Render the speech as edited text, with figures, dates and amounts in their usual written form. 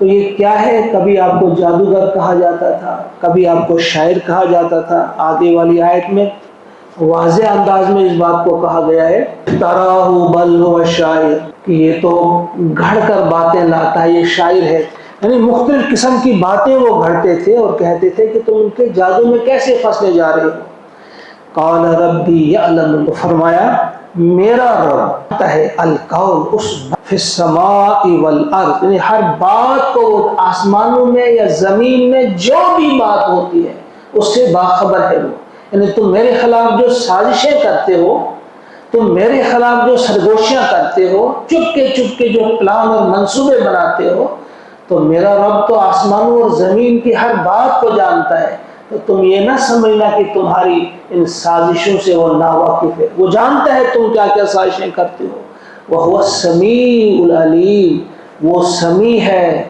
तो ये क्या है? कभी आपको जादूगर कहा जाता था, कभी आपको शायर कहा जाता था। आगे वाली आयत में वाज़े अंदाज में इस बात को कहा गया है, तराहु बल हुवा शायर, कि ये तो घड़ कर बातें लाता है, ये शायर है। यानी मुख्तलिफ किस्म की बातें वो घड़ते थे और कहते थे कि तुम उनके जादू में कैसे फंसने जा रहे हो। क़ाल रब्बी यअलम, तो फरमाया मेरा रब है अल कौल, उस फिस्समाई वल अर्द, यानी हर बात को, आसमानों में या जमीन में जो भी बात होती है उससे बाखबर है वो। यानी तुम मेरे खिलाफ जो साजिशें करते हो, तुम मेरे खिलाफ जो सरगोशियां करते हो, चुपके जो प्लान और मंसूबे बनाते हो, तो मेरा रब तो आसमानों और जमीन की हर बात को जानता है। तो तुम ये ना समझना कि तुम्हारी इन साजिशों से वो नावाकिफ है, वो जानता है तुम क्या क्या साजिशें करते हो। वह हुवा समीउल अलीम, वो समी है,